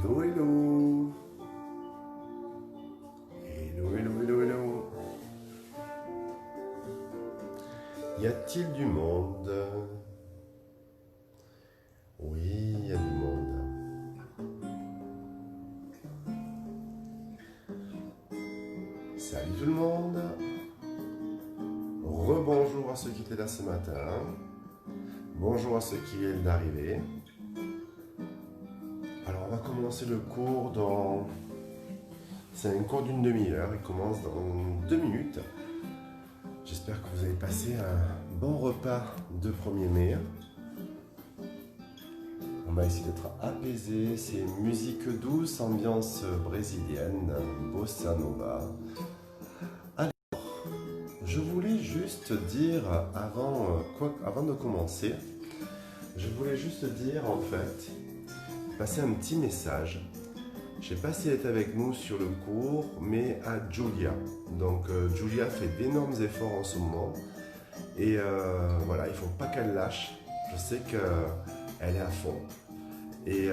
Hello, hello. Hello, hello, hello, hello. Y a-t-il du monde? Oui, il y a du monde. Salut tout le monde. Rebonjour à ceux qui étaient là ce matin. Bonjour à ceux qui viennent d'arriver. Alors, on va commencer le cours dans... C'est un cours d'une demi-heure, il commence dans 2 minutes. J'espère que vous avez passé un bon repas de 1er mai. On va essayer d'être apaisé, c'est musique douce, ambiance brésilienne, bossa nova. Alors, je voulais juste dire, avant de commencer, je voulais juste dire en fait, passer un petit message. Je ne sais pas si elle est avec nous sur le cours, mais à Julia. Donc Julia fait d'énormes efforts en ce moment. Et voilà, il ne faut pas qu'elle lâche. Je sais qu'elle est à fond. Et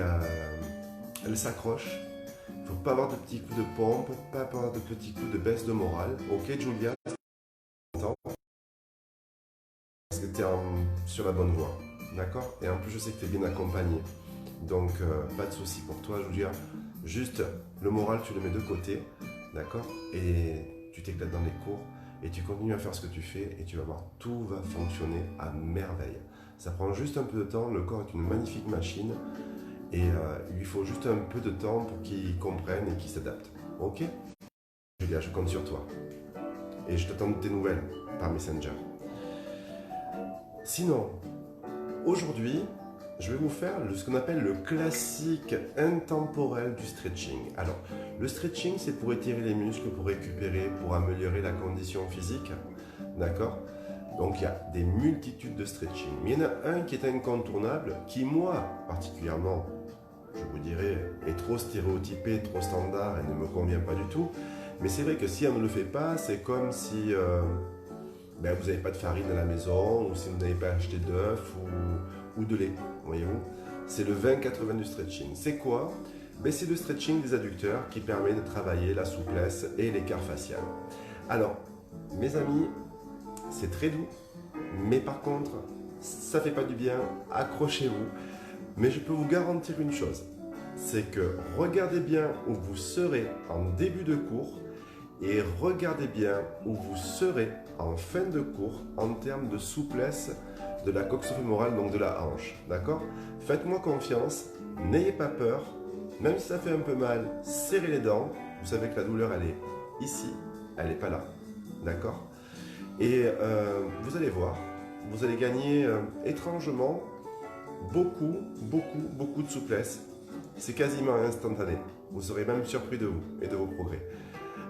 elle s'accroche. Il ne faut pas avoir de petits coups de pompe, pas avoir de petits coups de baisse de morale. Ok Julia, parce que tu es sur la bonne voie. D'accord? Et en plus je sais que tu es bien accompagnée. Donc pas de souci pour toi Julia. Juste le moral tu le mets de côté. D'accord? Et tu t'éclates dans les cours. Et tu continues à faire ce que tu fais et tu vas voir, tout va fonctionner à merveille. Ça prend juste un peu de temps, le corps est une magnifique machine et il lui faut juste un peu de temps pour qu'il comprenne et qu'il s'adapte. Ok? Julia, je compte sur toi. Et je t'attends de tes nouvelles par Messenger. Sinon, aujourd'hui, je vais vous faire ce qu'on appelle le classique intemporel du stretching. Alors, le stretching, c'est pour étirer les muscles, pour récupérer, pour améliorer la condition physique. D'accord? Donc, il y a des multitudes de stretching. Mais il y en a un qui est incontournable, qui, moi, particulièrement, je vous dirais, est trop stéréotypé, trop standard et ne me convient pas du tout. Mais c'est vrai que si on ne le fait pas, c'est comme si vous n'avez pas de farine à la maison, ou si vous n'avez pas acheté d'œufs ou de lait, voyez-vous. C'est le 20-80 du stretching. C'est quoi? C'est le stretching des adducteurs qui permet de travailler la souplesse et l'écart facial. Alors, mes amis, c'est très doux, mais par contre, ça ne fait pas du bien, accrochez-vous. Mais je peux vous garantir une chose, c'est que regardez bien où vous serez en début de cours et regardez bien où vous serez en fin de cours en termes de souplesse de la coxo-fémorale, donc de la hanche. D'accord? Faites-moi confiance, n'ayez pas peur, même si ça fait un peu mal, serrez les dents. Vous savez que la douleur, elle est ici, elle n'est pas là. D'accord? Et vous allez voir, vous allez gagner étrangement beaucoup de souplesse. C'est quasiment instantané. Vous serez même surpris de vous et de vos progrès.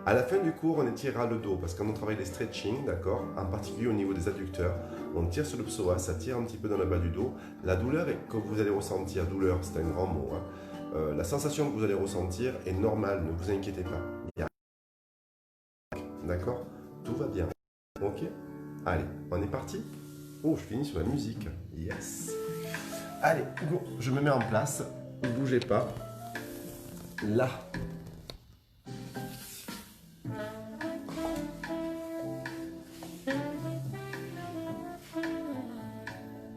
À la fin du cours, on étirera le dos parce qu'on travaille les stretching, d'accord? En particulier au niveau des adducteurs. On tire sur le psoas, ça tire un petit peu dans le bas du dos. La douleur que vous allez ressentir, douleur, c'est un grand mot, hein. La sensation que vous allez ressentir est normale, ne vous inquiétez pas. D'accord? Tout va bien. Ok? Allez, on est parti? Oh, je finis sur la musique. Yes! Allez, go, je me mets en place. Ne bougez pas. Là.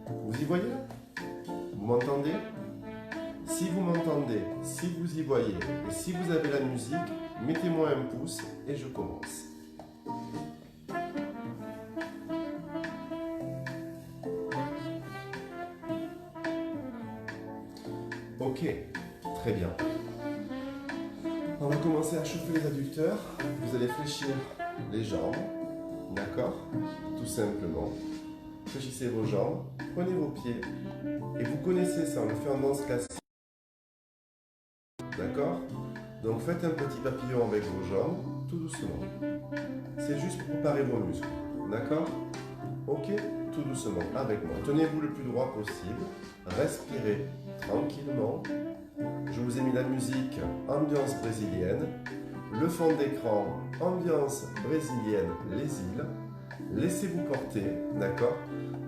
Vous y voyez? Vous m'entendez? Si vous m'entendez, si vous y voyez et si vous avez la musique, mettez-moi un pouce et je commence. Ok, très bien. On va commencer à chauffer les adducteurs. Vous allez fléchir les jambes, d'accord? Tout simplement. Fléchissez vos jambes, prenez vos pieds et vous connaissez ça, on le fait en danse classique. D'accord? Donc faites un petit papillon avec vos jambes, tout doucement. C'est juste pour préparer vos muscles. D'accord? Ok? Tout doucement, avec moi. Tenez-vous le plus droit possible. Respirez tranquillement. Je vous ai mis la musique ambiance brésilienne. Le fond d'écran, ambiance brésilienne, les îles. Laissez-vous porter, d'accord?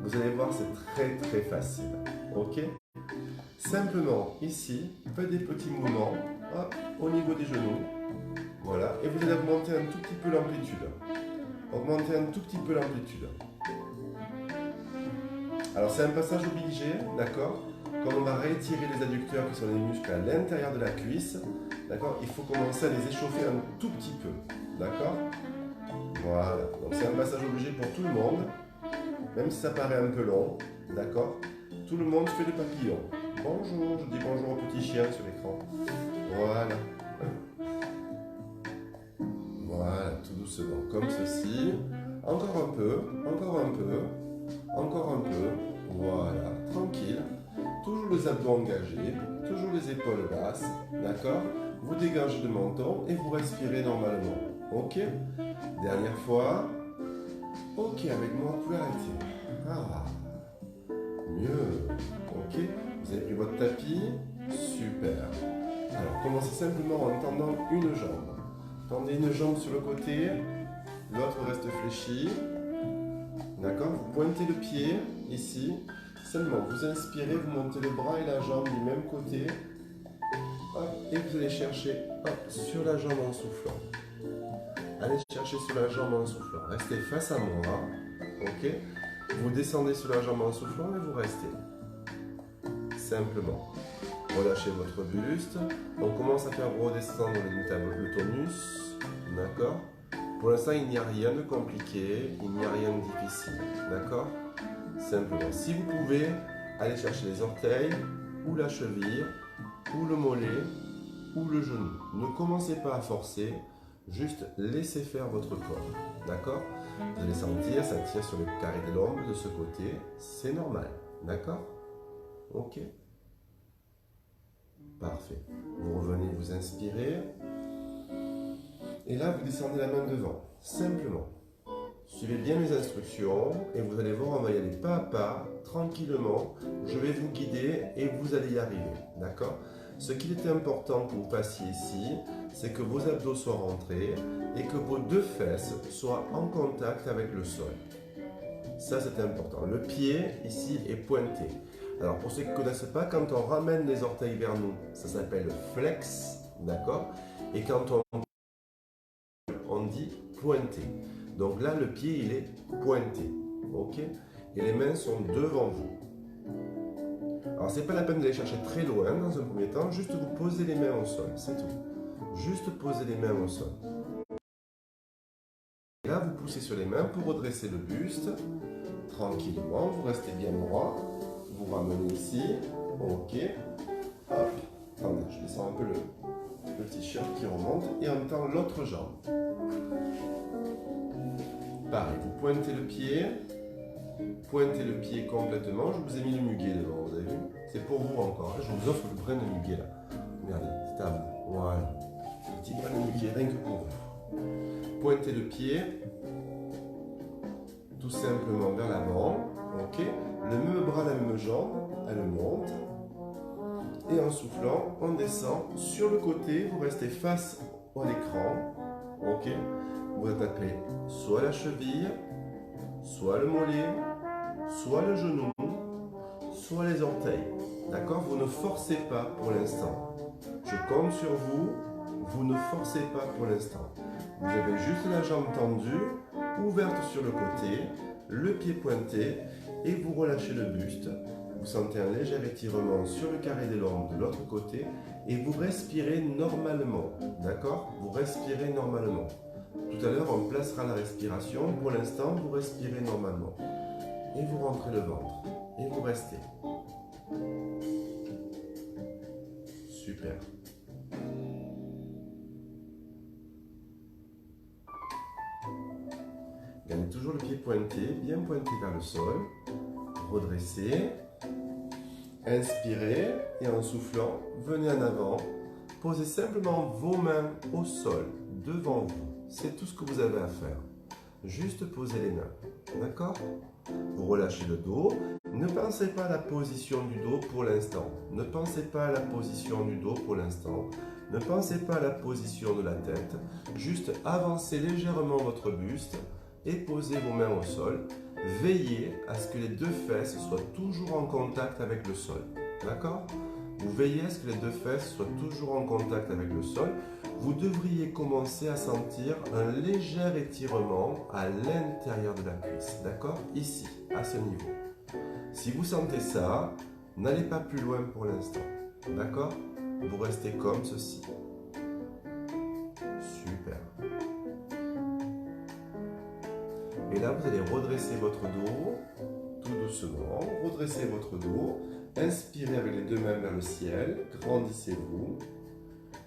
Vous allez voir, c'est très facile. Ok? Simplement, ici, faites des petits mouvements, hop, au niveau des genoux. Voilà, et vous allez augmenter un tout petit peu l'amplitude. Augmenter un tout petit peu l'amplitude. Alors c'est un passage obligé, d'accord? Quand on va réétirer les adducteurs qui sont les muscles à l'intérieur de la cuisse, d'accord? Il faut commencer à les échauffer un tout petit peu, d'accord? Voilà, donc c'est un passage obligé pour tout le monde, même si ça paraît un peu long, d'accord? Tout le monde fait le papillon. Bonjour, je dis bonjour au petit chien sur l'écran. Voilà. Voilà, tout doucement, comme ceci. Encore un peu, encore un peu, encore un peu. Voilà, tranquille. Toujours les abdos engagés, toujours les épaules basses, d'accord? Vous dégagez le menton et vous respirez normalement. Ok? Dernière fois. Ok, avec moi, vous pouvez arrêter. Ah, mieux. Ok? Vous avez pris votre tapis? Super. Alors, commencez simplement en tendant une jambe. Tendez une jambe sur le côté, l'autre reste fléchi. D'accord? Vous pointez le pied, ici. Seulement, vous inspirez, vous montez le bras et la jambe du même côté. Hop, et vous allez chercher hop, sur la jambe en soufflant. Allez chercher sur la jambe en soufflant. Restez face à moi. Ok? Vous descendez sur la jambe en soufflant et vous restez. Simplement. Relâchez votre buste. On commence à faire redescendre le tonus. D'accord? Pour l'instant, il n'y a rien de compliqué. Il n'y a rien de difficile. D'accord? Simplement. Si vous pouvez, allez chercher les orteils, ou la cheville, ou le mollet, ou le genou. Ne commencez pas à forcer. Juste laissez faire votre corps. D'accord? Vous allez sentir, ça tire sur le carré de l'ombre de ce côté. C'est normal. D'accord? Ok? Parfait. Vous revenez, vous inspirez. Et là, vous descendez la main devant. Simplement. Suivez bien mes instructions et vous allez voir, on va y aller pas à pas, tranquillement. Je vais vous guider et vous allez y arriver. D'accord? Ce qu'il était important que vous fassiez ici, c'est que vos abdos soient rentrés et que vos deux fesses soient en contact avec le sol. Ça, c'est important. Le pied, ici, est pointé. Alors, pour ceux qui ne connaissent pas, quand on ramène les orteils vers nous, ça s'appelle flex, d'accord? Et quand on dit pointé. Donc là, le pied, il est pointé, ok? Et les mains sont devant vous. Alors, c'est pas la peine d'aller chercher très loin dans un premier temps, juste vous posez les mains au sol, c'est tout. Juste poser les mains au sol. Et là, vous poussez sur les mains pour redresser le buste. Tranquillement, vous restez bien droit. Vous ramenez ici. Ok. Hop. Attendez, je descends un peu le t-shirt qui remonte. Et en même temps, l'autre jambe. Pareil, vous pointez le pied. Pointez le pied complètement. Je vous ai mis le muguet devant, vous avez vu? C'est pour vous encore. Je vous offre le brin de muguet là. Regardez, c'est à vous. Voilà. Petit brin de muguet, rien que pour vous. Pointez le pied. Tout simplement vers l'avant. Ok. Le même bras, la même jambe. Elle monte. Et en soufflant, on descend sur le côté. Vous restez face à l'écran. Ok. Vous attaquez soit la cheville, soit le mollet, soit le genou, soit les orteils. D'accord? Vous ne forcez pas pour l'instant. Je compte sur vous. Vous ne forcez pas pour l'instant. Vous avez juste la jambe tendue, ouverte sur le côté, le pied pointé et vous relâchez le buste. Vous sentez un léger étirement sur le carré des lombes de l'autre côté et vous respirez normalement. D'accord? Vous respirez normalement. Tout à l'heure, on placera la respiration. Pour l'instant, vous respirez normalement. Et vous rentrez le ventre. Et vous restez. Super. Gardez toujours le pied pointé, bien pointé vers le sol. Redressez. Inspirez et en soufflant, venez en avant. Posez simplement vos mains au sol, devant vous. C'est tout ce que vous avez à faire. Juste posez les mains. D'accord? Vous relâchez le dos. Ne pensez pas à la position du dos pour l'instant. Ne pensez pas à la position du dos pour l'instant. Ne pensez pas à la position de la tête. Juste avancez légèrement votre buste et posez vos mains au sol. Veillez à ce que les deux fesses soient toujours en contact avec le sol. D'accord? Vous veillez à ce que les deux fesses soient toujours en contact avec le sol. Vous devriez commencer à sentir un léger étirement à l'intérieur de la cuisse. D'accord? Ici, à ce niveau. Si vous sentez ça, n'allez pas plus loin pour l'instant. D'accord? Vous restez comme ceci. Super. Et là, vous allez redresser votre dos, tout doucement. Redressez votre dos. Inspirez avec les deux mains vers le ciel. Grandissez-vous.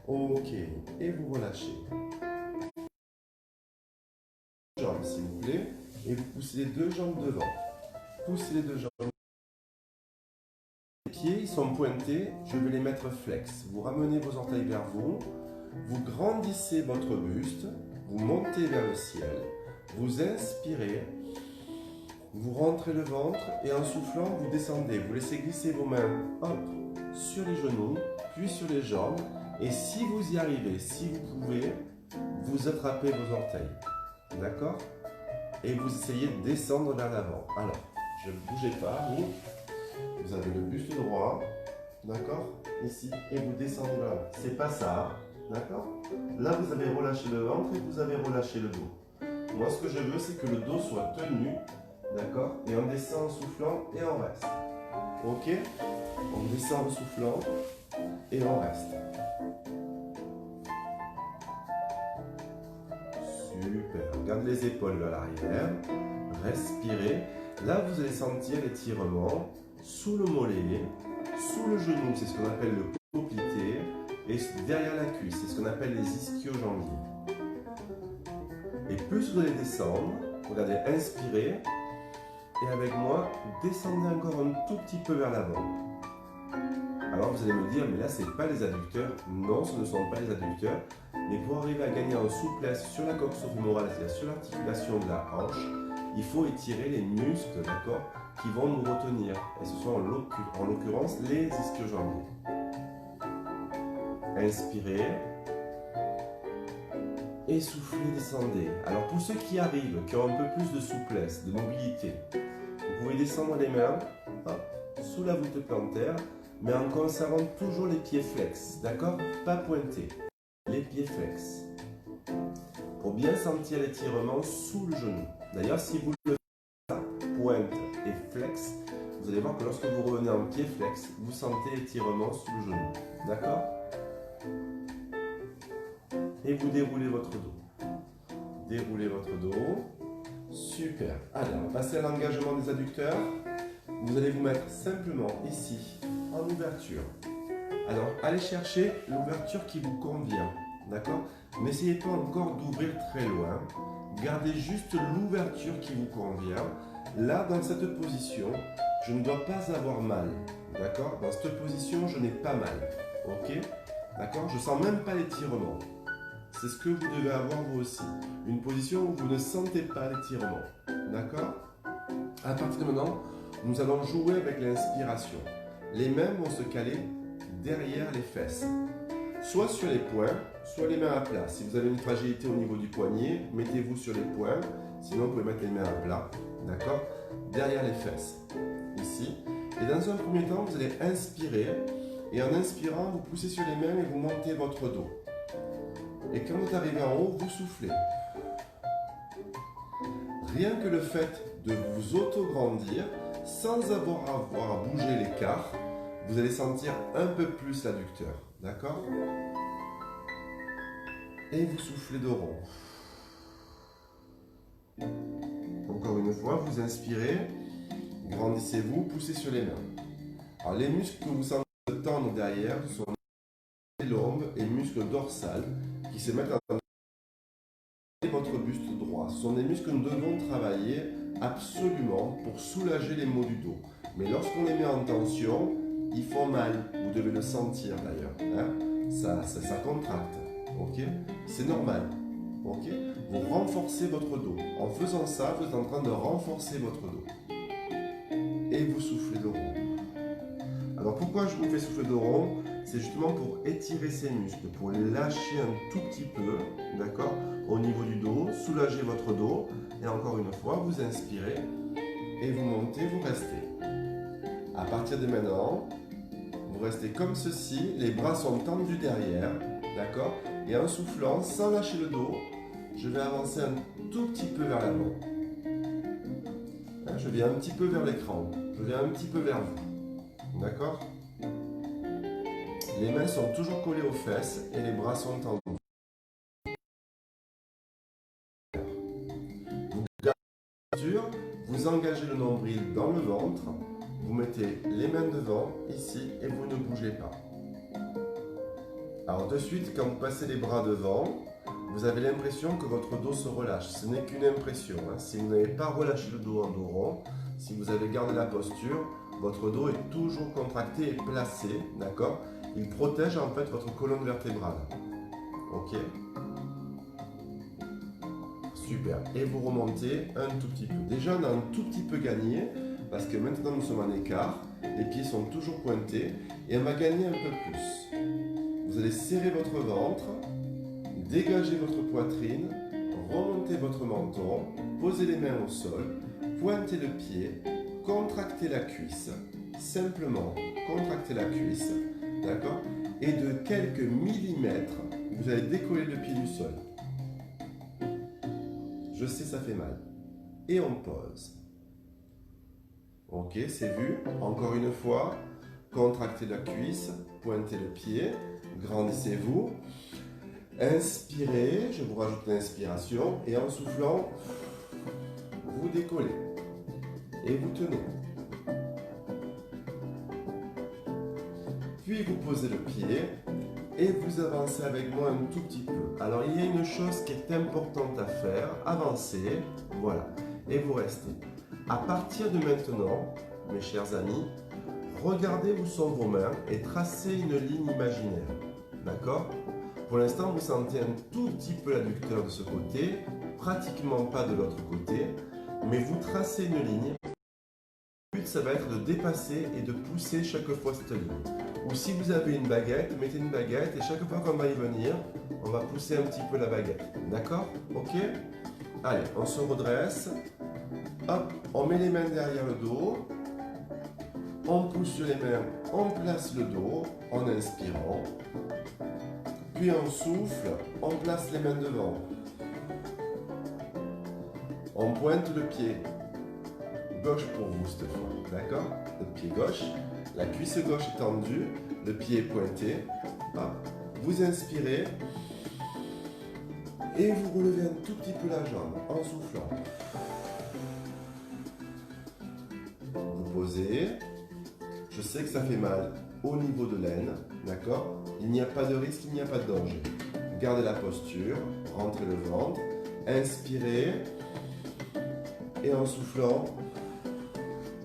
Ok. Et vous relâchez. Jambes, s'il vous plaît. Et vous poussez les deux jambes devant. Poussez les deux jambes. Les pieds, ils sont pointés. Je vais les mettre flex. Vous ramenez vos orteils vers vous. Vous grandissez votre buste. Vous montez vers le ciel. Vous inspirez. Vous rentrez le ventre et en soufflant, vous descendez. Vous laissez glisser vos mains, hop, sur les genoux, puis sur les jambes. Et si vous y arrivez, si vous pouvez, vous attrapez vos orteils. D'accord? Et vous essayez de descendre vers l'avant. Alors, je ne bougez pas, vous avez le buste droit, d'accord? Ici, et vous descendez vers l'avant. C'est pas ça, d'accord? Là, vous avez relâché le ventre et vous avez relâché le dos. Moi, ce que je veux, c'est que le dos soit tenu. D'accord? Et on descend en soufflant et on reste. Ok? On descend en soufflant et on reste. Super. Gardez les épaules vers l'arrière. Respirez. Là, vous allez sentir l'étirement sous le mollet, sous le genou, c'est ce qu'on appelle le poplité, et derrière la cuisse, c'est ce qu'on appelle les ischio-jambiers. Et plus vous allez descendre, regardez, inspirez. Et avec moi, descendez encore un tout petit peu vers l'avant. Alors vous allez me dire, mais là, ce n'est pas les adducteurs. Non, ce ne sont pas les adducteurs. Mais pour arriver à gagner en souplesse sur la coxo fémorale, c'est-à-dire sur l'articulation de la hanche, il faut étirer les muscles, d'accord, qui vont nous retenir. Et ce sont en l'occurrence les ischio-jambiers. Inspirez. Et soufflez, descendez. Alors pour ceux qui arrivent, qui ont un peu plus de souplesse, de mobilité, vous pouvez descendre les mains, hop, sous la voûte plantaire, mais en conservant toujours les pieds flex, d'accord? Pas pointés, les pieds flex. Pour bien sentir l'étirement sous le genou. D'ailleurs, si vous le faites pointe et flex, vous allez voir que lorsque vous revenez en pied flex, vous sentez l'étirement sous le genou, d'accord? Et vous déroulez votre dos. Déroulez votre dos. Super. Allez, on va passer à l'engagement des adducteurs. Vous allez vous mettre simplement ici, en ouverture. Alors, allez chercher l'ouverture qui vous convient. D'accord? N'essayez pas encore d'ouvrir très loin. Gardez juste l'ouverture qui vous convient. Là, dans cette position, je ne dois pas avoir mal. D'accord? Dans cette position, je n'ai pas mal. Ok? D'accord? Je ne sens même pas l'étirement. C'est ce que vous devez avoir vous aussi. Une position où vous ne sentez pas l'étirement. D'accord? À partir de maintenant, nous allons jouer avec l'inspiration. Les mains vont se caler derrière les fesses. Soit sur les poings, soit les mains à plat. Si vous avez une fragilité au niveau du poignet, mettez-vous sur les poings. Sinon, vous pouvez mettre les mains à plat. D'accord? Derrière les fesses. Ici. Et dans un premier temps, vous allez inspirer. Et en inspirant, vous poussez sur les mains et vous montez votre dos. Et quand vous arrivez en haut, vous soufflez. Rien que le fait de vous auto-grandir, sans avoir à bouger l'écart, vous allez sentir un peu plus l'adducteur. D'accord? Et vous soufflez de rond. Encore une fois, vous inspirez, grandissez-vous, poussez sur les mains. Alors les muscles que vous sentez tendre derrière sont les lombes et muscles dorsales qui se mettent en votre buste droit. Ce sont des muscles que nous devons travailler absolument pour soulager les maux du dos. Mais lorsqu'on les met en tension, ils font mal. Vous devez le sentir d'ailleurs. Hein? Ça contracte. Ok? C'est normal. Ok? Vous renforcez votre dos. En faisant ça, vous êtes en train de renforcer votre dos. Et vous soufflez de rond. Alors pourquoi je vous fais souffler de rond? C'est justement pour étirer ces muscles, pour les lâcher un tout petit peu, d'accord, au niveau du dos, soulager votre dos. Et encore une fois, vous inspirez et vous montez, vous restez. À partir de maintenant, vous restez comme ceci, les bras sont tendus derrière, d'accord? Et en soufflant, sans lâcher le dos, je vais avancer un tout petit peu vers l'avant. Je viens un petit peu vers l'écran, je viens un petit peu vers vous, d'accord? Les mains sont toujours collées aux fesses et les bras sont tendus. Vous gardez la posture, vous engagez le nombril dans le ventre, vous mettez les mains devant, ici, et vous ne bougez pas. Alors de suite, quand vous passez les bras devant, vous avez l'impression que votre dos se relâche. Ce n'est qu'une impression. Si vous n'avez pas relâché le dos en dos rond, si vous avez gardé la posture, votre dos est toujours contracté et placé, d'accord? Il protège en fait votre colonne vertébrale. Ok? Super. Et vous remontez un tout petit peu. Déjà, on a un tout petit peu gagné parce que maintenant nous sommes en écart. Les pieds sont toujours pointés et on va gagner un peu plus. Vous allez serrer votre ventre, dégager votre poitrine, remonter votre menton, poser les mains au sol, pointer le pied, contracter la cuisse. Simplement contracter la cuisse. D'accord? Et de quelques millimètres, vous allez décoller le pied du sol. Je sais, ça fait mal. Et on pose. Ok, c'est vu. Encore une fois, contractez la cuisse, pointez le pied, grandissez-vous. Inspirez, je vous rajoute l'inspiration. Et en soufflant, vous décollez. Et vous tenez. Puis vous posez le pied et vous avancez avec moi un tout petit peu. Alors il y a une chose qui est importante à faire, avancez, voilà, et vous restez. À partir de maintenant, mes chers amis, regardez où sont vos mains et tracez une ligne imaginaire, d'accord? Pour l'instant, vous sentez un tout petit peu l'adducteur de ce côté, pratiquement pas de l'autre côté, mais vous tracez une ligne. Le but, ça va être de dépasser et de pousser chaque fois cette ligne. Ou si vous avez une baguette, mettez une baguette et chaque fois qu'on va y venir, on va pousser un petit peu la baguette. D'accord? Ok? Allez, on se redresse. Hop, on met les mains derrière le dos. On pousse sur les mains, on place le dos en inspirant. Puis on souffle, on place les mains devant. On pointe le pied gauche pour vous cette fois, d'accord? Le pied gauche, la cuisse gauche est tendue, le pied est pointé. Hop. Vous inspirez et vous relevez un tout petit peu la jambe en soufflant. Vous posez. Je sais que ça fait mal au niveau de l'aine, d'accord? Il n'y a pas de risque, il n'y a pas de danger. Gardez la posture, rentrez le ventre, inspirez et en soufflant.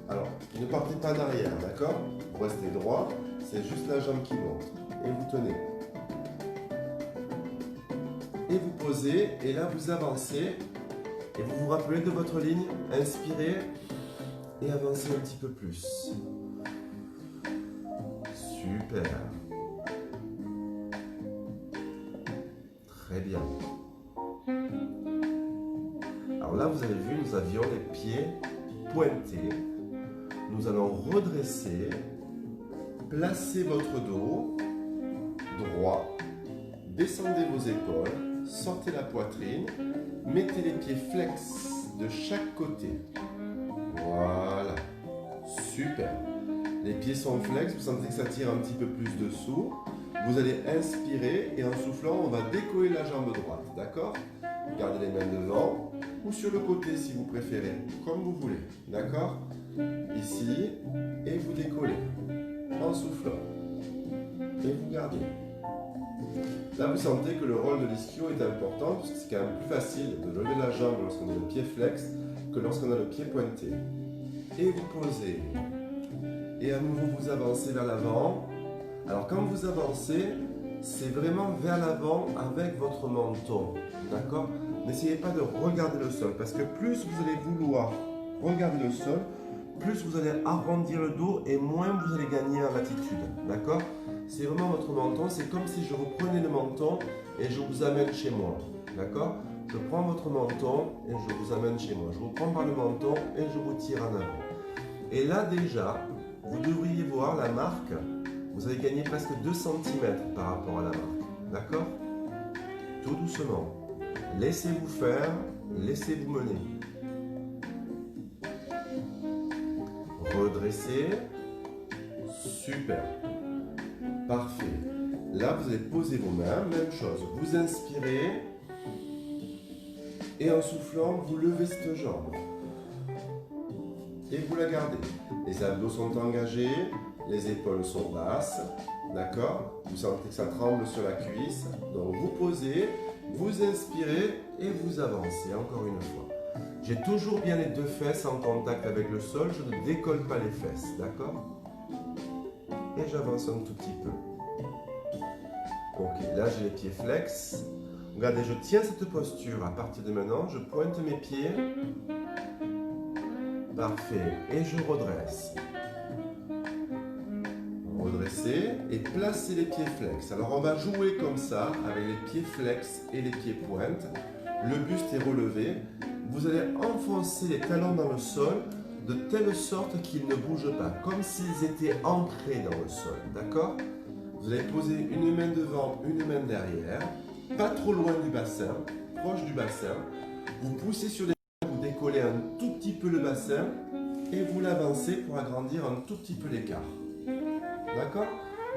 Alors, ne partez pas d'arrière, d'accord? Vous restez droit, c'est juste la jambe qui monte. Et vous tenez. Et vous posez, et là vous avancez. Et vous vous rappelez de votre ligne. Inspirez et avancez un petit peu plus. Super. Très bien. Alors là, vous avez vu, nous avions les pieds pointés. Nous allons redresser, placer votre dos droit, descendez vos épaules, sortez la poitrine, mettez les pieds flex de chaque côté. Voilà, super. Les pieds sont flex, vous sentez que ça tire un petit peu plus dessous. Vous allez inspirer et en soufflant, on va décoller la jambe droite, d'accord? Gardez les mains devant ou sur le côté si vous préférez, comme vous voulez, d'accord? Ici, et vous décollez en soufflant. Et vous gardez. Là, vous sentez que le rôle de l'ischio est important parce que c'est quand même plus facile de lever la jambe lorsqu'on a le pied flex que lorsqu'on a le pied pointé. Et vous posez. Et à nouveau, vous avancez vers l'avant. Alors, quand vous avancez, c'est vraiment vers l'avant avec votre menton. D'accord? N'essayez pas de regarder le sol parce que plus vous allez vouloir regarder le sol, plus vous allez arrondir le dos et moins vous allez gagner en latitude. D'accord? C'est vraiment votre menton. C'est comme si je reprenais le menton et je vous amène chez moi. D'accord? Je prends votre menton et je vous amène chez moi. Je vous prends par le menton et je vous tire en avant. Et là déjà, vous devriez voir la marque vous allez gagner presque 2 cm par rapport à la marque. D'accord? Tout doucement. Laissez-vous faire, laissez-vous mener. Redressez. Super. Parfait. Là, vous allez poser vos mains, même chose. Vous inspirez et en soufflant, vous levez cette jambe. Et vous la gardez. Les abdos sont engagés, les épaules sont basses. D'accord? Vous sentez que ça tremble sur la cuisse. Donc vous posez, vous inspirez et vous avancez encore une fois. J'ai toujours bien les deux fesses en contact avec le sol, je ne décolle pas les fesses, d'accord? Et j'avance un tout petit peu. Ok, là j'ai les pieds flex. Regardez, je tiens cette posture. À partir de maintenant, je pointe mes pieds. Parfait. Et je redresse. Redressez et placez les pieds flex. Alors on va jouer comme ça, avec les pieds flex et les pieds pointes. Le buste est relevé. Vous allez enfoncer les talons dans le sol de telle sorte qu'ils ne bougent pas, comme s'ils étaient ancrés dans le sol. D'accord? Vous allez poser une main devant, une main derrière, pas trop loin du bassin, proche du bassin. Vous poussez sur les mains, vous décollez un tout petit peu le bassin et vous l'avancez pour agrandir un tout petit peu l'écart. D'accord?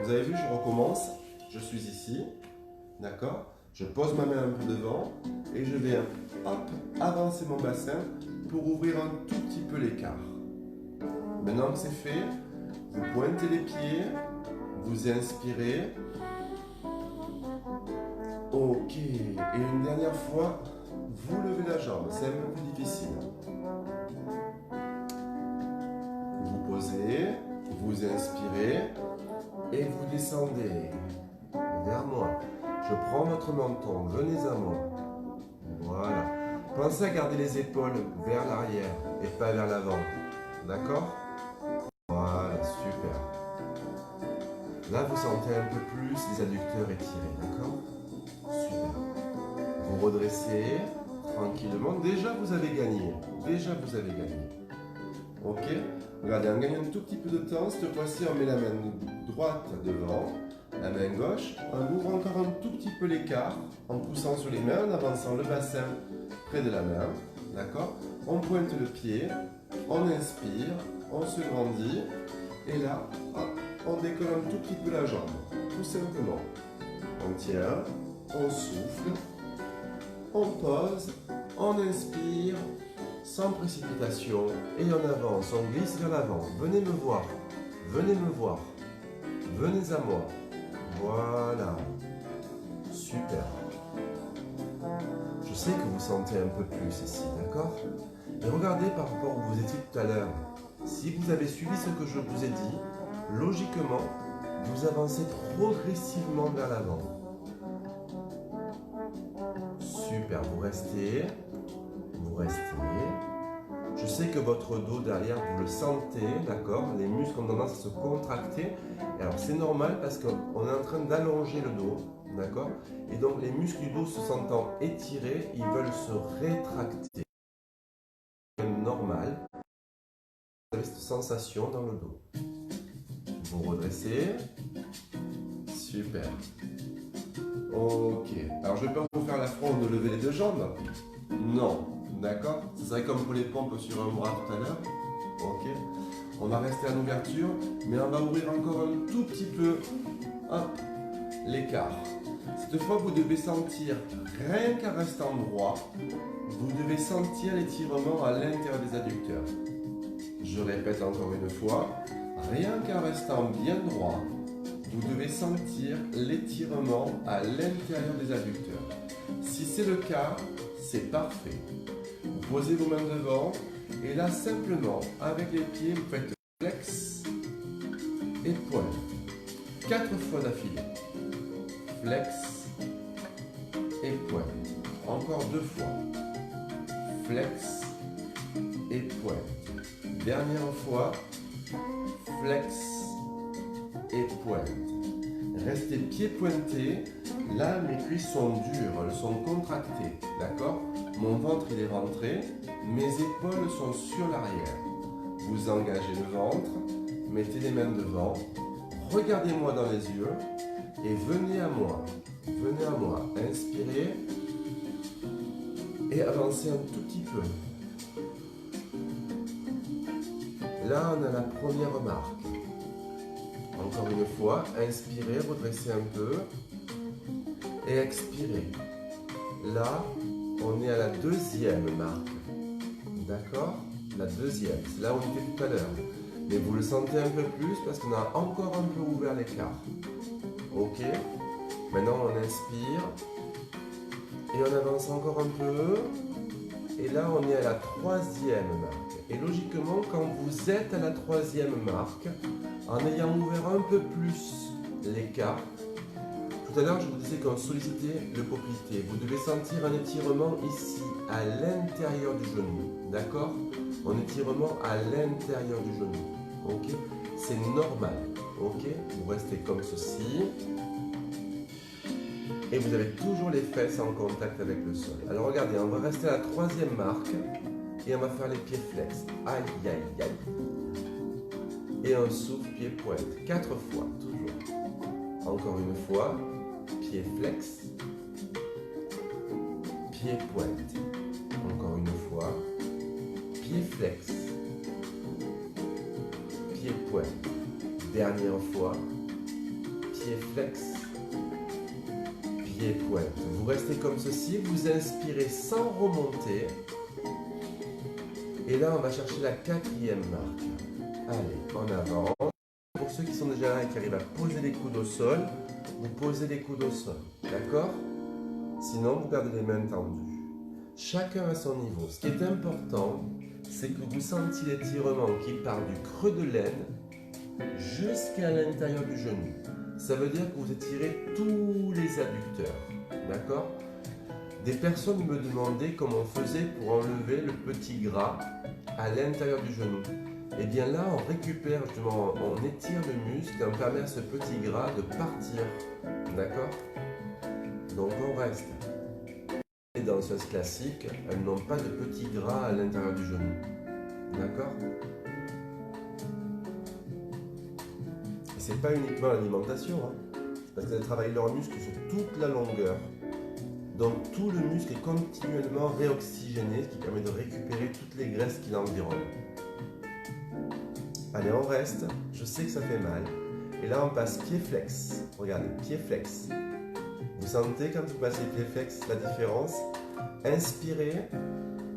Vous avez vu, je recommence. Je suis ici. D'accord? Je pose ma main un peu devant et je vais hop, avancer mon bassin pour ouvrir un tout petit peu l'écart. Maintenant que c'est fait, vous pointez les pieds, vous inspirez. Ok. Et une dernière fois, vous levez la jambe. C'est un peu plus difficile. Vous posez, vous inspirez et vous descendez vers moi. Je prends votre menton, venez à moi. Voilà. Pensez à garder les épaules vers l'arrière et pas vers l'avant. D'accord? Voilà, super. Là, vous sentez un peu plus les adducteurs étirés, d'accord? Super. Vous redressez tranquillement. Déjà, vous avez gagné. Déjà, vous avez gagné. Ok? Regardez, on gagne un tout petit peu de temps. Cette fois-ci, on met la main droite devant, la main gauche. On ouvre encore un tout petit peu l'écart en poussant sur les mains, en avançant le bassin près de la main. D'accord? On pointe le pied, on inspire, on se grandit. Et là, hop, on décolle un tout petit peu la jambe. Tout simplement. On tient, on souffle, on pose, on inspire. Sans précipitation et on avance, on glisse vers l'avant. Venez me voir, venez me voir, venez à moi. Voilà, super. Je sais que vous sentez un peu plus ici, d'accord? Et regardez par rapport où vous étiez tout à l'heure. Si vous avez suivi ce que je vous ai dit, logiquement, vous avancez progressivement vers l'avant. Super, vous restez. Vous restez. Je sais que votre dos derrière, vous le sentez, d'accord? Les muscles ont tendance à se contracter. Et alors c'est normal parce qu'on est en train d'allonger le dos, d'accord? Et donc les muscles du dos se sentant étirés, ils veulent se rétracter. C'est normal. Vous avez cette sensation dans le dos. Vous redressez. Super. Ok. Alors je vais pas vous faire l'affront de lever les deux jambes. Non. D'accord? Ce serait comme pour les pompes sur un bras tout à l'heure. Ok. On va rester à l'ouverture, mais on va ouvrir encore un tout petit peu l'écart. Cette fois, vous devez sentir, rien qu'en restant droit, vous devez sentir l'étirement à l'intérieur des adducteurs. Je répète encore une fois, rien qu'en restant bien droit, vous devez sentir l'étirement à l'intérieur des adducteurs. Si c'est le cas, c'est parfait. Vous posez vos mains devant et là simplement avec les pieds vous faites flex et pointe. 4 fois d'affilée. Flex et pointe. Encore 2 fois. Flex et pointe. Dernière fois. Flex et pointe. Restez pieds pointés. Là mes cuisses sont dures, elles sont contractées. D'accord? Mon ventre il est rentré, mes épaules sont sur l'arrière. Vous engagez le ventre, mettez les mains devant, regardez-moi dans les yeux et venez à moi. Venez à moi. Inspirez et avancez un tout petit peu. Là, on a la première marque. Encore une fois, inspirez, redressez un peu et expirez. Là, on est à la deuxième marque. D'accord? La deuxième, c'est là où on était tout à l'heure. Mais vous le sentez un peu plus parce qu'on a encore un peu ouvert l'écart. Ok? Maintenant, on inspire et on avance encore un peu. Et là, on est à la troisième marque. Et logiquement, quand vous êtes à la troisième marque, en ayant ouvert un peu plus l'écart, tout à l'heure, je vous disais qu'on sollicitait le poplité. Vous devez sentir un étirement ici, à l'intérieur du genou. D'accord? Un étirement à l'intérieur du genou. Ok? C'est normal. Ok? Vous restez comme ceci. Et vous avez toujours les fesses en contact avec le sol. Alors regardez, on va rester à la troisième marque. Et on va faire les pieds flex. Aïe, aïe, aïe. Et un souffle, pied pointe. 4 fois, toujours. Encore une fois. Pied flex. Pied pointe. Encore une fois. Pied flex. Pied pointe. Dernière fois. Pied flex. Pied pointe. Vous restez comme ceci. Vous inspirez sans remonter. Et là, on va chercher la quatrième marque. Allez, en avant. Pour ceux qui sont déjà là et qui arrivent à poser les coudes au sol, vous posez les coudes au sol. D'accord? Sinon, vous gardez les mains tendues. Chacun à son niveau. Ce qui est important, c'est que vous sentiez l'étirement qui part du creux de l'aine jusqu'à l'intérieur du genou. Ça veut dire que vous étirez tous les adducteurs. D'accord? Des personnes me demandaient comment on faisait pour enlever le petit gras à l'intérieur du genou. Et bien là, on récupère justement, on étire le muscle et on permet à ce petit gras de partir. D'accord? Donc on reste. Les danseuses classiques, elles n'ont pas de petit gras à l'intérieur du genou. D'accord? Et c'est pas uniquement l'alimentation, hein, parce qu'elles travaillent leurs muscles sur toute la longueur. Donc tout le muscle est continuellement réoxygéné, ce qui permet de récupérer toutes les graisses qui l'environnent. Allez, on reste. Je sais que ça fait mal. Et là, on passe pied flex. Regardez, pied flex. Vous sentez quand vous passez pied flex la différence? Inspirez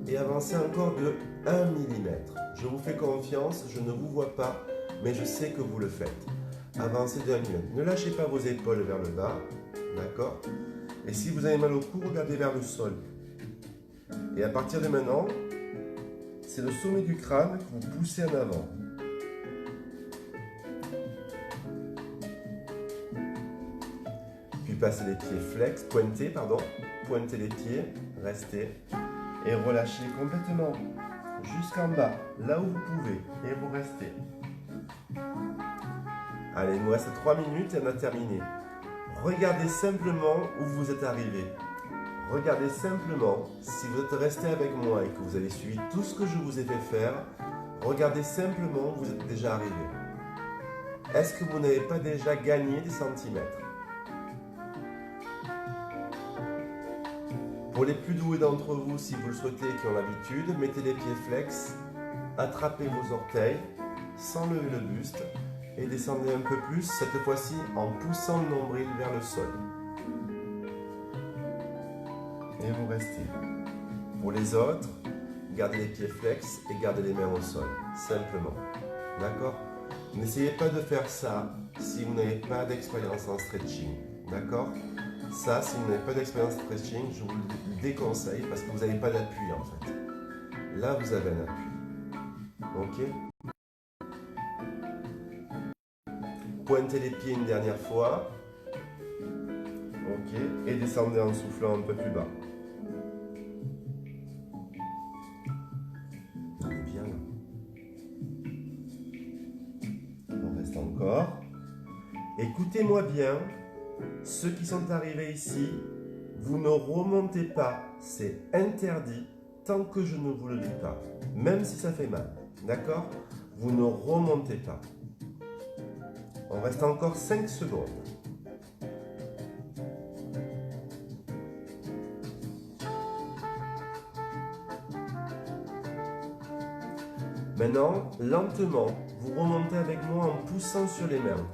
et avancez encore de 1 mm. Je vous fais confiance, je ne vous vois pas, mais je sais que vous le faites. Avancez de 1 mm. Ne lâchez pas vos épaules vers le bas. D'accord? Et si vous avez mal au cou, regardez vers le sol. Et à partir de maintenant, c'est le sommet du crâne que vous poussez en avant. Puis passez les pieds flex, pointez, pardon. Pointez les pieds, restez. Et relâchez complètement jusqu'en bas, là où vous pouvez. Et vous restez. Allez, il nous reste 3 minutes et on a terminé. Regardez simplement où vous êtes arrivé. Regardez simplement, si vous êtes resté avec moi et que vous avez suivi tout ce que je vous ai fait faire, regardez simplement où vous êtes déjà arrivé. Est-ce que vous n'avez pas déjà gagné des centimètres? Pour les plus doués d'entre vous, si vous le souhaitez et qui ont l'habitude, mettez les pieds flex, attrapez vos orteils sans lever le buste et descendez un peu plus, cette fois-ci en poussant le nombril vers le sol. Et vous restez. Pour les autres, gardez les pieds flex et gardez les mains au sol, simplement. D'accord? N'essayez pas de faire ça si vous n'avez pas d'expérience en stretching. D'accord? Ça, si vous n'avez pas d'expérience en stretching, je vous le déconseille parce que vous n'avez pas d'appui en fait. Là, vous avez un appui. Ok? Pointez les pieds une dernière fois. Ok. Et descendez en soufflant un peu plus bas. On est bien là. On reste encore. Écoutez-moi bien. Ceux qui sont arrivés ici, vous ne remontez pas. C'est interdit tant que je ne vous le dis pas. Même si ça fait mal. D'accord? Vous ne remontez pas. On reste encore 5 secondes. Maintenant, lentement, vous remontez avec moi en poussant sur les mains.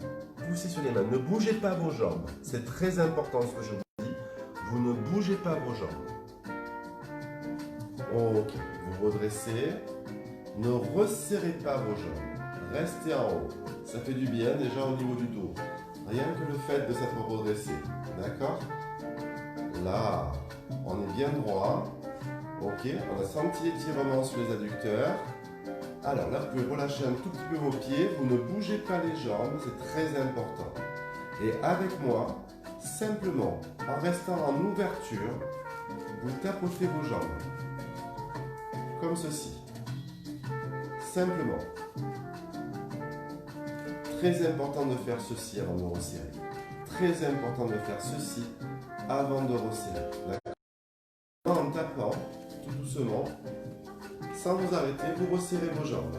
Poussez sur les mains. Ne bougez pas vos jambes. C'est très important ce que je vous dis. Vous ne bougez pas vos jambes. Ok, vous redressez. Ne resserrez pas vos jambes. Restez en haut. Ça fait du bien déjà au niveau du dos. Rien que le fait de s'être redressé. D'accord? Là, on est bien droit. Ok, on a senti l'étirement sur les adducteurs. Alors là, vous pouvez relâcher un tout petit peu vos pieds. Vous ne bougez pas les jambes, c'est très important. Et avec moi, simplement, en restant en ouverture, vous tapotez vos jambes. Comme ceci. Simplement. Très important de faire ceci avant de resserrer. Très important de faire ceci avant de resserrer. D'accord? En tapant, tout doucement, sans vous arrêter, vous resserrez vos jambes.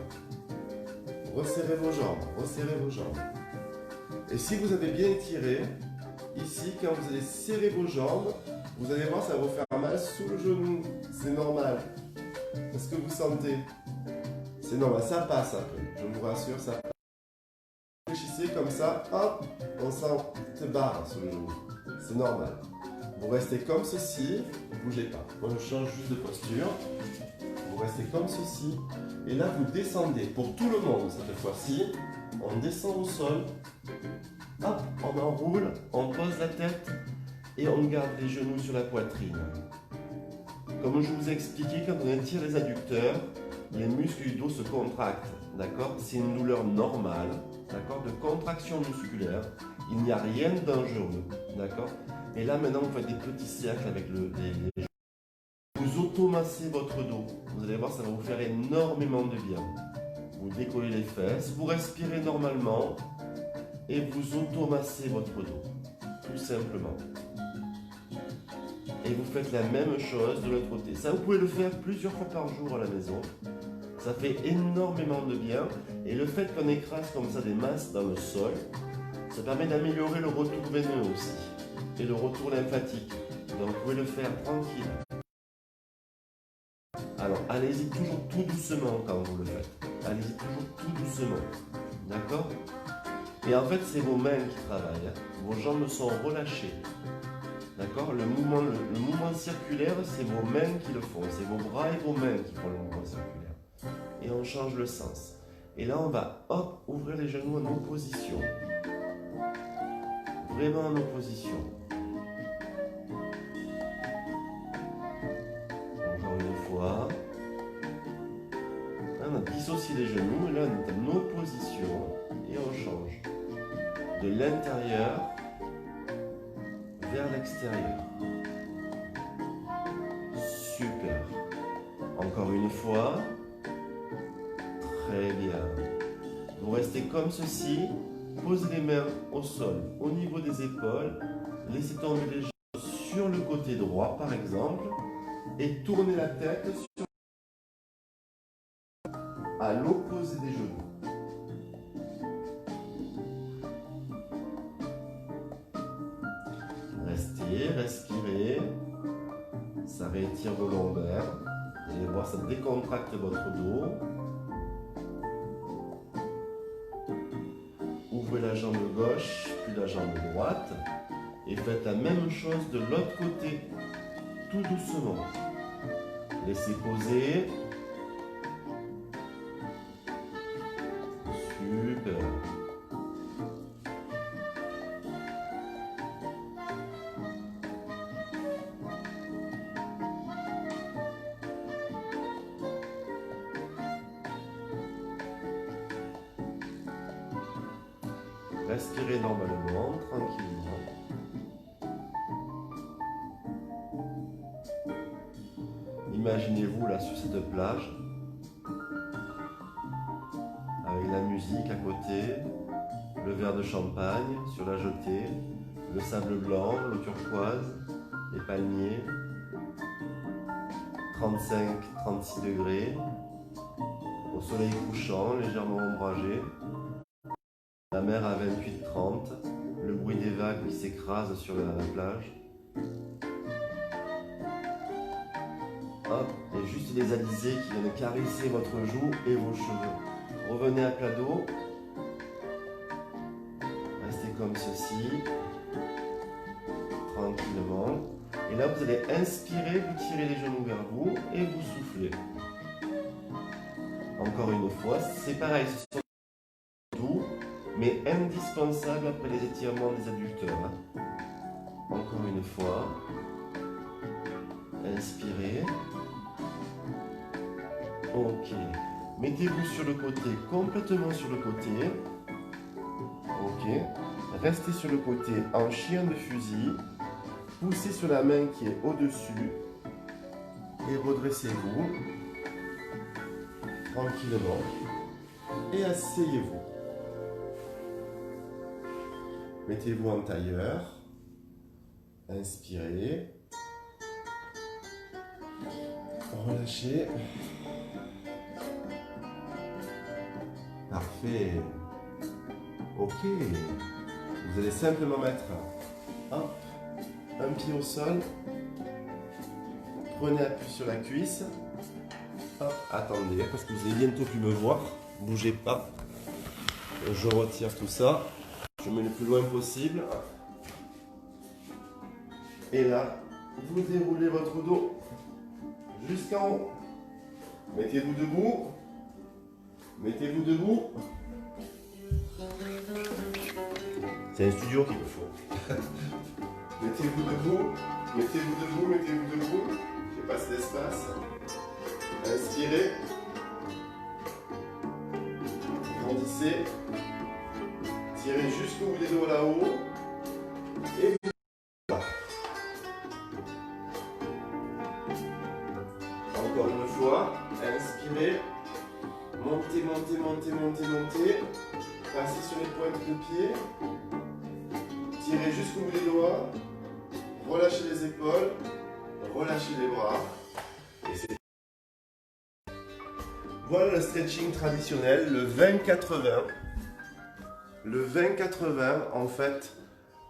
Resserrez vos jambes, resserrez vos jambes. Et si vous avez bien étiré, ici, quand vous allez serrer vos jambes, vous allez voir, ça va vous faire mal sous le genou. C'est normal. Est-ce que vous sentez? C'est normal, ça passe après. Je vous rassure, ça passe. Réfléchissez comme ça, hop, on sent cette barre sur le genou. C'est normal. Vous restez comme ceci, ne bougez pas. Moi, je change juste de posture. Vous restez comme ceci. Et là, vous descendez. Pour tout le monde, cette fois-ci, on descend au sol. Hop, on enroule, on pose la tête et on garde les genoux sur la poitrine. Comme je vous ai expliqué, quand on étire les adducteurs, les muscles du dos se contractent. D'accord? C'est une douleur normale, d'accord, de contraction musculaire. Il n'y a rien de dangereux. D'accord? Et là, maintenant, vous faites des petits cercles avec les vous automassez votre dos. Vous allez voir, ça va vous faire énormément de bien. Vous décollez les fesses, vous respirez normalement et vous automassez votre dos. Tout simplement. Et vous faites la même chose de l'autre côté. Ça, vous pouvez le faire plusieurs fois par jour à la maison. Ça fait énormément de bien. Et le fait qu'on écrase comme ça des masses dans le sol, ça permet d'améliorer le retour veineux aussi. Et le retour lymphatique. Donc vous pouvez le faire tranquille. Alors, allez-y toujours tout doucement quand vous le faites. Allez-y toujours tout doucement. D'accord? Et en fait, c'est vos mains qui travaillent. Hein. Vos jambes sont relâchées. D'accord? Le mouvement circulaire, c'est vos mains qui le font. C'est vos bras et vos mains qui font le mouvement circulaire. Et on change le sens. Et là, on va, hop, ouvrir les genoux en opposition. Vraiment en opposition. Encore une fois. On a dissocié les genoux, et là on est en opposition et on change de l'intérieur vers l'extérieur. Super. Encore une fois. Très bien. Vous restez comme ceci. Posez les mains au sol, au niveau des épaules. Laissez tomber les jambes sur le côté droit par exemple et tournez la tête sur à l'opposé des genoux. Restez, respirez. Ça réétire vos lombaires. Vous allez voir, ça décontracte votre dos. Ouvrez la jambe gauche, puis la jambe droite. Et faites la même chose de l'autre côté, tout doucement. Laissez poser. Super. Respirez normalement, tranquillement. Imaginez-vous là sur cette plage, avec la musique à côté, le verre de champagne sur la jetée, le sable blanc, le turquoise, les palmiers, 35-36 degrés, au soleil couchant, légèrement ombragé. La mer à 28-30, le bruit des vagues qui s'écrasent sur la plage. Hop, et juste les alizés qui viennent caresser votre joue et vos cheveux. Revenez à plat dos. Restez comme ceci. Tranquillement. Et là, vous allez inspirer, vous tirez les genoux vers vous et vous soufflez. Encore une fois, c'est pareil, ce sont doux, mais indispensables après les étirements des adducteurs. Encore une fois. Inspirez. Ok. Mettez-vous sur le côté, complètement sur le côté. Ok. Restez sur le côté en chien de fusil. Poussez sur la main qui est au-dessus. Et redressez-vous. Tranquillement. Et asseyez-vous. Mettez-vous en tailleur. Inspirez. Relâchez. Parfait. Ok. Vous allez simplement mettre hop, un pied au sol. Prenez appui sur la cuisse. Hop, attendez, parce que vous allez bientôt plus me voir. Bougez pas. Je retire tout ça. Je mets le plus loin possible. Et là, vous déroulez votre dos jusqu'en haut. Mettez-vous debout. Mettez-vous debout. C'est un studio qu'il me faut. Mettez-vous debout. Mettez-vous debout. Mettez-vous debout. Je passe l'espace. Inspirez. Grandissez. Tirez jusqu'au bout des doigts là-haut. Et voilà. Encore une fois. Inspirez. Montez, montez, montez, montez, montez. Passez sur les pointes de pied. Tirez jusqu'au bout des doigts. Relâchez les épaules. Relâchez les bras. Et c'est... Voilà le stretching traditionnel, le 20-80. Le 20-80, en fait,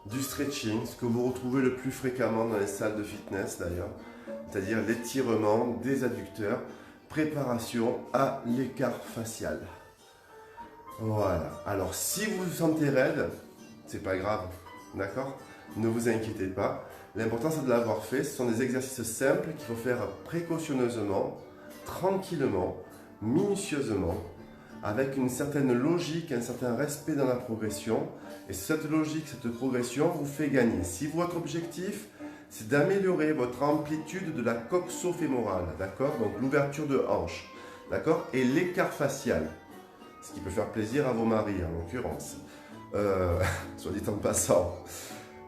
du stretching, ce que vous retrouvez le plus fréquemment dans les salles de fitness d'ailleurs, c'est-à-dire l'étirement des adducteurs, préparation à l'écart facial. Voilà. Alors, si vous vous sentez raide, c'est pas grave, d'accord? Ne vous inquiétez pas. L'important, c'est de l'avoir fait. Ce sont des exercices simples qu'il faut faire précautionneusement, tranquillement, minutieusement, avec une certaine logique, un certain respect dans la progression. Et cette logique, cette progression vous fait gagner. Si votre objectif, c'est d'améliorer votre amplitude de la coxo-fémorale, d'accord? Donc l'ouverture de hanche, d'accord? Et l'écart facial, ce qui peut faire plaisir à vos maris en l'occurrence, soit dit en passant.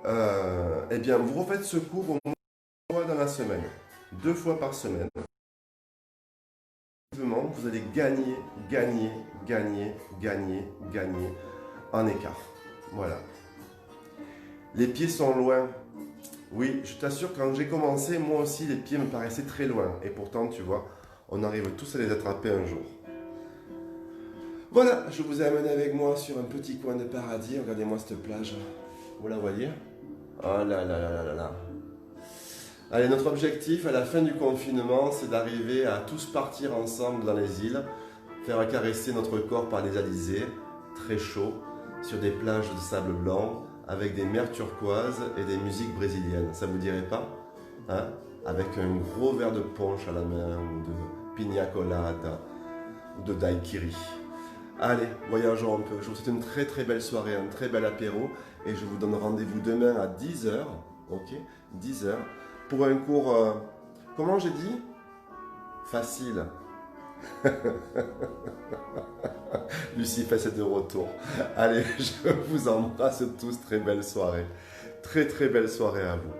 Eh bien, vous refaites ce cours au moins 2 fois dans la semaine, 2 fois par semaine. Vous allez gagner, gagner, gagner, gagner, gagner en écart. Voilà. Les pieds sont loin. Oui, je t'assure, quand j'ai commencé, moi aussi, les pieds me paraissaient très loin. Et pourtant, tu vois, on arrive tous à les attraper un jour. Voilà, je vous ai amené avec moi sur un petit coin de paradis. Regardez-moi cette plage. Vous la voyez? Oh là là là là là là. Allez, notre objectif à la fin du confinement, c'est d'arriver à tous partir ensemble dans les îles, faire caresser notre corps par des alizés, très chauds, sur des plages de sable blanc, avec des mers turquoises et des musiques brésiliennes. Ça vous dirait pas, hein? Avec un gros verre de punch à la main, ou de pina colada, ou de daiquiri. Allez, voyageons un peu. Je vous souhaite une très très belle soirée, un très bel apéro, et je vous donne rendez-vous demain à 10 h, ok? 10 h, pour un cours, comment j'ai dit? Facile. Lucie fait de retour. Allez, je vous embrasse tous, très belle soirée. Très très belle soirée à vous.